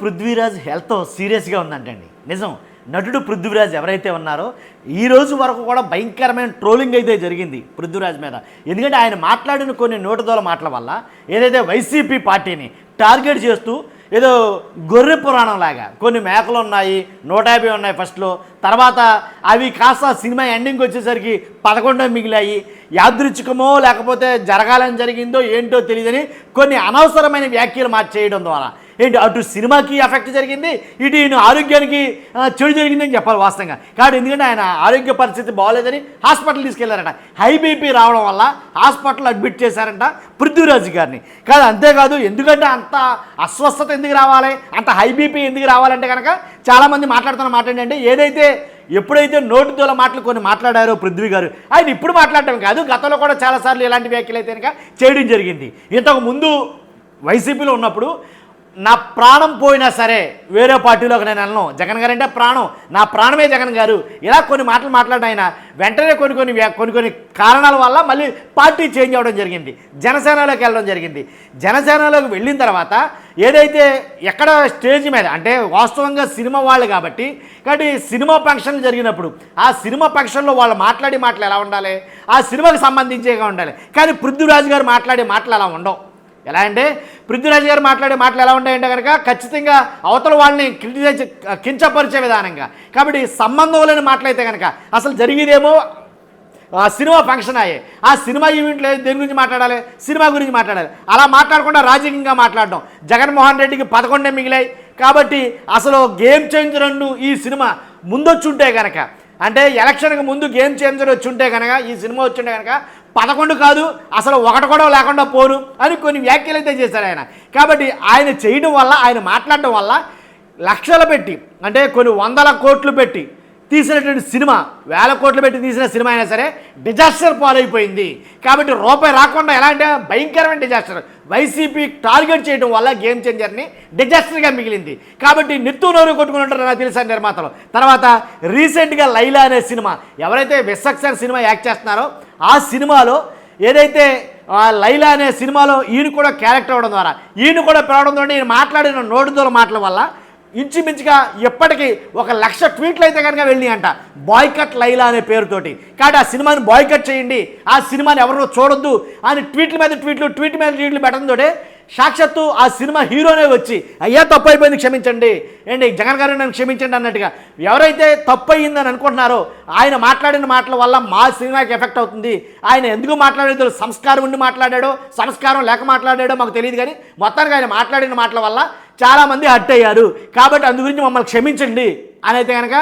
Prithviraj health సీరియస్గా ఉందంటండి. నిజం. నటుడు పృథ్వీరాజ్ ఎవరైతే ఉన్నారో ఈ రోజు వరకు కూడా భయంకరమైన ట్రోలింగ్ అయితే జరిగింది పృథ్వీరాజ్ మీద. ఎందుకంటే ఆయన మాట్లాడిన కొన్ని నోటుదోల మాటల వల్ల ఏదైతే వైసీపీ పార్టీని టార్గెట్ చేస్తూ ఏదో గొర్రె పురాణం లాగా కొన్ని మేకలు ఉన్నాయి, 150 ఉన్నాయి ఫస్ట్లో, తర్వాత అవి కాస్త సినిమా ఎండింగ్ వచ్చేసరికి 11 మిగిలాయి, యాదృచ్ఛికమో లేకపోతే జరగాలని జరిగిందో ఏంటో తెలియదని కొన్ని అనవసరమైన వ్యాఖ్యలు చేయడం ద్వారా ఏంటి అటు సినిమాకి ఎఫెక్ట్ జరిగింది, ఇటు ఈయన ఆరోగ్యానికి చెడు జరిగిందని చెప్పాలి వాస్తవంగా. కాబట్టి ఎందుకంటే ఆయన ఆరోగ్య పరిస్థితి బాగోలేదని హాస్పిటల్ తీసుకెళ్లారట. హై బీపీ రావడం వల్ల హాస్పిటల్ అడ్మిట్ చేశారంట పృథ్వీరాజ్ గారిని. కాదు అంతేకాదు, ఎందుకంటే అంత అస్వస్థత ఎందుకు రావాలి, అంత హై బీపీ ఎందుకు రావాలంటే కనుక చాలామంది మాట్లాడుతున్న మాట ఏంటంటే ఎప్పుడైతే నోటితోల మాటలు కొన్ని మాట్లాడారో పృథ్వీ గారు, ఆయన ఇప్పుడు మాట్లాడటం కాదు, గతంలో కూడా చాలాసార్లు ఇలాంటి వ్యాఖ్యలు అయితే కనుక చేయడం జరిగింది. ఇంతకు ముందు వైసీపీలో ఉన్నప్పుడు నా ప్రాణం పోయినా సరే వేరే పార్టీలోకి నేను వెళ్ళను, జగన్ గారు అంటే ప్రాణం, నా ప్రాణమే జగన్ గారు, ఇలా కొన్ని మాటలు మాట్లాడిన ఆయన వెంటనే కొన్ని కారణాల వల్ల మళ్ళీ పార్టీ చేంజ్ అవ్వడం జరిగింది, జనసేనలోకి వెళ్ళడం జరిగింది. జనసేనలోకి వెళ్ళిన తర్వాత ఏదైతే ఎక్కడ స్టేజ్ మీద అంటే వాస్తవంగా సినిమా వాళ్ళు కాబట్టి సినిమా ఫంక్షన్లు జరిగినప్పుడు ఆ సినిమా ఫంక్షన్లో వాళ్ళు మాట్లాడే మాటలు ఎలా ఉండాలి, ఆ సినిమాకి సంబంధించేగా ఉండాలి. కానీ పృథ్వీరాజ్ గారు మాట్లాడే మాటలు అలా ఉండవు. ఎలా అంటే పృథ్వీరాజ్ గారు మాట్లాడే మాటలు ఎలా ఉంటాయంటే కనుక ఖచ్చితంగా అవతల వాళ్ళని కించపరిచే విధానంగా. కాబట్టి సంబంధం లేని మాటలైతే కనుక అసలు జరిగేదేమో సినిమా ఫంక్షన్ అయ్యే, ఆ సినిమా ఈవెంట్లో దేని గురించి మాట్లాడాలి, సినిమా గురించి మాట్లాడాలి. అలా మాట్లాడకుండా రాజకీయంగా మాట్లాడడం. జగన్మోహన్ రెడ్డికి 11 మిగిలాయి కాబట్టి అసలు గేమ్ చేంజర్ అన్ను ఈ సినిమా ముందొచ్చుంటే కనుక, అంటే ఎలక్షన్కి ముందు గేమ్ చేంజర్ వచ్చుంటే కనుక, ఈ సినిమా వచ్చుంటే కనుక 11 కాదు అసలు 1 కూడా లేకుండా పోను అని కొన్ని వ్యాఖ్యలు అయితే చేశారు ఆయన. కాబట్టి ఆయన చేయడం వల్ల, ఆయన మాట్లాడడం వల్ల లక్షలు పెట్టి అంటే కొన్ని 100 కోట్లు పెట్టి తీసినటువంటి సినిమా, 1000 కోట్లు పెట్టి తీసిన సినిమా అయినా సరే డిజాస్టర్ పాలైపోయింది. కాబట్టి రూపాయి రాకుండా ఎలా అంటే భయంకరమైన డిజాస్టర్. వైసీపీ టార్గెట్ చేయడం వల్ల గేమ్ చేంజర్ని డిజాస్టర్గా మిగిలింది. కాబట్టి నిత్తు నోరు కొట్టుకుని ఉంటారు నాకు తెలుసా నిర్మాతలు. తర్వాత రీసెంట్గా లైలా అనే సినిమా, ఎవరైతే విశ్వక్సేన్ సినిమా యాక్ట్ చేస్తున్నారో ఆ సినిమాలో ఏదైతే లైలా అనే సినిమాలో ఈయన కూడా క్యారెక్టర్ అవ్వడం ద్వారా, ఈయన కూడా పెరగడం ద్వారా ఈయన మాట్లాడిన నోటిదోల మాటల వల్ల ఇంచుమించుగా ఇప్పటికీ 1,00,000 ట్వీట్లు అయితే కనుక వెళ్ళి అంట బాయ్కట్ లైలా అనే పేరుతోటి. కాబట్టి ఆ సినిమాని బాయ్కట్ చేయండి, ఆ సినిమాని ఎవరో చూడొద్దు అని ట్వీట్ల మీద ట్వీట్లు పెట్టడంతో సాక్షాత్తు ఆ సినిమా హీరోనే వచ్చి అయ్యా తప్పు అయిపోయింది క్షమించండి, ఏంటి జగన్ గారు నన్ను క్షమించండి అన్నట్టుగా ఎవరైతే తప్పు అయ్యిందని అనుకుంటున్నారో ఆయన మాట్లాడిన మాటల వల్ల మా సినిమాకి ఎఫెక్ట్ అవుతుంది. ఆయన ఎందుకు మాట్లాడేదో, సంస్కారం ఉండి మాట్లాడాడో సంస్కారం లేక మాట్లాడాడో మాకు తెలియదు, కానీ మొత్తానికి ఆయన మాట్లాడిన మాటల వల్ల చాలామంది హర్ట్ అయ్యారు. కాబట్టి అందు గురించి మమ్మల్ని క్షమించండి అని అయితే కనుక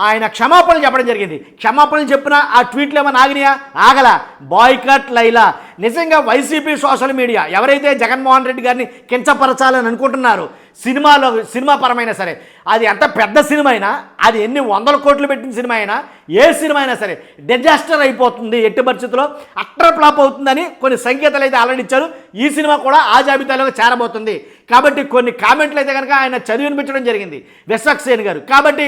ఆయన క్షమాపణలు చెప్పడం జరిగింది. క్షమాపణలు చెప్పినా ఆ ట్వీట్లు ఏమైనా ఆగినాయా? ఆగల. బాయ్కట్ లైలా. నిజంగా వైసీపీ సోషల్ మీడియా ఎవరైతే జగన్మోహన్ రెడ్డి గారిని కించపరచాలని అనుకుంటున్నారో సినిమా పరమైనా సరే, అది ఎంత పెద్ద సినిమా అయినా, అది ఎన్ని 100 కోట్లు పెట్టిన సినిమా అయినా, ఏ సినిమా అయినా సరే డిజాస్టర్ అయిపోతుంది, ఎట్టి పరిస్థితుల్లో అట్టర్ ఫ్లాప్ అవుతుందని కొన్ని సంకేతాలు అయితే ఆల్రెడీ ఇచ్చారు. ఈ సినిమా కూడా ఆ జాబితాలోకి చేరబోతుంది. కాబట్టి కొన్ని కామెంట్లు అయితే కనుక ఆయన చదివి వినిపించడం జరిగింది విశ్వక్సేన్ గారు. కాబట్టి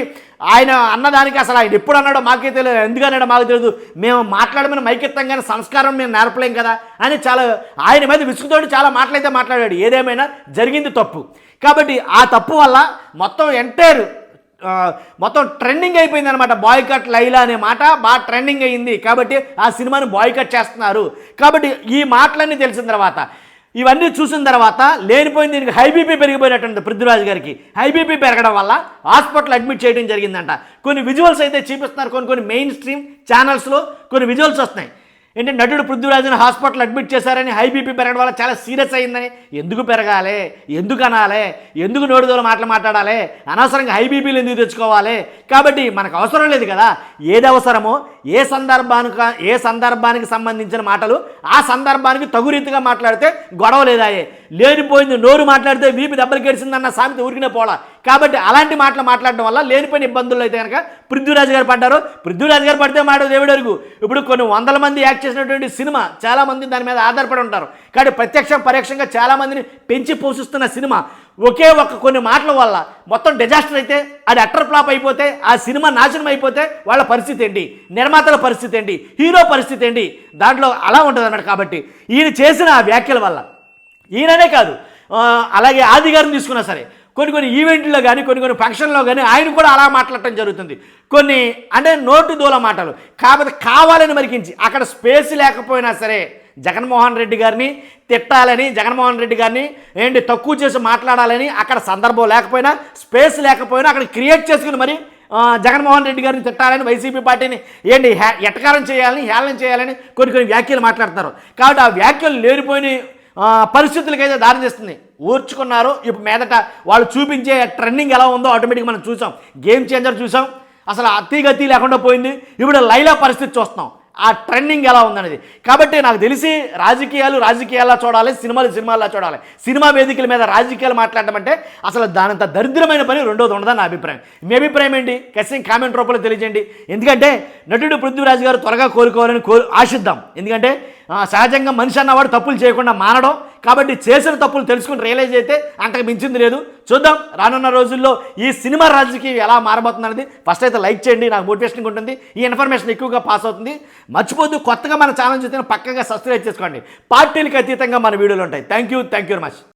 ఆయన అన్నదానికి అసలు ఆయన ఎప్పుడు అన్నాడో మాకే తెలియదు, ఎందుకు అన్నాడో మాకు తెలియదు, మేము మాట్లాడమని మైకెత్తాం కానీ సంస్కారం మేము నేర్పలేం కదా అని చాలా ఆయన మీద విసుగుతోటి చాలా మాటలైతే మాట్లాడాడు. ఏదేమైనా జరిగింది తప్పు. కాబట్టి ఆ తప్పు వల్ల మొత్తం ట్రెండింగ్ అయిపోయింది అనమాట. బాయ్కట్ లైలా అనే మాట బాగా ట్రెండింగ్ అయ్యింది. కాబట్టి ఆ సినిమాని బాయ్కట్ చేస్తున్నారు. కాబట్టి ఈ మాటలన్నీ తెలిసిన తర్వాత, ఇవన్నీ చూసిన తర్వాత లేనిపోయింది దీనికి హై బీపీ పెరిగిపోయినట్టుంది పృథ్వీరాజ్ గారికి. హై బీపీ పెరగడం వల్ల హాస్పిటల్ అడ్మిట్ చేయడం జరిగిందంట. కొన్ని విజువల్స్ అయితే చూపిస్తున్నారు, కొన్ని మెయిన్ స్ట్రీమ్ ఛానల్స్లో కొన్ని విజువల్స్ వస్తున్నాయి. ఏంటంటే నటుడు పృథ్వీరాజ్ని హాస్పిటల్ అడ్మిట్ చేశారని, హై బీపీ పెరగడం వల్ల చాలా సీరియస్ అయిందని. ఎందుకు పెరగాలి, ఎందుకు అనాలి, ఎందుకు నోటిదోల మాటలు మాట్లాడాలి, అనవసరంగా హై బీపీలు ఎందుకు తెచ్చుకోవాలి? కాబట్టి మనకు అవసరం లేదు కదా. ఏది అవసరమో ఏ సందర్భానికి సంబంధించిన మాటలు ఆ సందర్భానికి తగు రీతిగా మాట్లాడితే గొడవ లేదాయే. లేనిపోయింది నోరు మాట్లాడితే వీపి దెబ్బలు గెలిచిందన్న సామెత ఊరికినే పోలా. కాబట్టి అలాంటి మాటలు మాట్లాడడం వల్ల లేనిపోయిన ఇబ్బందులు అయితే కనుక పృథ్వీరాజ్ గారు పడ్డారు. పృథ్వీరాజ్ గారు పడితే మాట దేవుడు అరుగు. ఇప్పుడు కొన్ని 100 మంది యాక్ట్ చేసినటువంటి సినిమా చాలామంది దాని మీద ఆధారపడి ఉంటారు. కాబట్టి ప్రత్యక్షం పరోక్షంగా చాలామందిని పెంచి పోషిస్తున్న సినిమా ఒకే కొన్ని మాటల వల్ల మొత్తం డిజాస్టర్ అయితే, అది అట్టర్ ఫ్లాప్ అయిపోతే, ఆ సినిమా నాశనం అయిపోతే వాళ్ళ పరిస్థితి ఏంటి, నిర్మాతల పరిస్థితి ఏంటి, హీరో పరిస్థితి ఏంటి, దాంట్లో అలా ఉంటుంది అన్నమాట. కాబట్టి ఈయన చేసిన ఆ వ్యాఖ్యల వల్ల ఈయననే కాదు, అలాగే ఆది గారిని తీసుకున్నా సరే కొన్ని ఈవెంట్లో కానీ కొన్ని ఫంక్షన్లో కానీ ఆయన కూడా అలా మాట్లాడటం జరుగుతుంది. కొన్ని అంటే నోటు దూల మాటలు కాకపోతే కావాలని మరికించి అక్కడ స్పేస్ లేకపోయినా సరే జగన్మోహన్ రెడ్డి గారిని తిట్టాలని, జగన్మోహన్ రెడ్డి గారిని ఏంటి తక్కువ చేసి మాట్లాడాలని అక్కడ సందర్భం లేకపోయినా, స్పేస్ లేకపోయినా అక్కడ క్రియేట్ చేసుకుని మరి జగన్మోహన్ రెడ్డి గారిని తిట్టాలని, వైసీపీ పార్టీని ఏంటి ఎటకారం చేయాలని, హేళన చేయాలని కొన్ని వ్యాఖ్యలు మాట్లాడుతున్నారు. కాబట్టి ఆ వ్యాఖ్యలు లేనిపోయిన పరిస్థితులకైతే దారి తీస్తుంది. ఊర్చుకున్నారు. ఇప్పుడు మీదట వాళ్ళు చూపించే ట్రెండింగ్ ఎలా ఉందో ఆటోమేటిక్గా మనం చూసాం. గేమ్ చేంజర్ చూసాం. అసలు అతిగతి లేకుండా పోయింది. ఇప్పుడు లైలా పరిస్థితి చూస్తున్నాం. ఆ ట్రెండింగ్ ఎలా ఉందనేది. కాబట్టి నాకు తెలిసి రాజకీయాల్లో చూడాలి, సినిమాల్లో చూడాలి. సినిమా వేదికల మీద రాజకీయాలు మాట్లాడడం అంటే అసలు దానంత దరిద్రమైన పని రెండోది ఉండదని నా అభిప్రాయం. మీ అభిప్రాయం ఏంటి? ఖచ్చితంగా కామెంట్ రూపంలో తెలియజేయండి. ఎందుకంటే నటుడు పృథ్వీరాజ్ గారు త్వరగా కోలుకోవాలని ఆశిద్దాం. ఎందుకంటే సహజంగా మనిషి అన్నవాడు తప్పులు చేయకుండా మానడం. కాబట్టి చేసిన తప్పులు తెలుసుకుని రియలైజ్ అయితే అంతకు మించింది లేదు. చూద్దాం రానున్న రోజుల్లో ఈ సినిమా రాజకీయం ఎలా మారబోతుంది అనేది. ఫస్ట్ అయితే లైక్ చేయండి, నాకు మోటివేషన్గా ఉంటుంది. ఈ ఇన్ఫర్మేషన్ ఎక్కువగా పాస్ అవుతుంది. మర్చిపోద్దు, కొత్తగా మన ఛానల్ చూస్తే పక్కగా సబ్స్క్రైబ్ చేసుకోండి. పార్టీలకు అతీతంగా మన వీడియోలు ఉంటాయి. Thank you very much.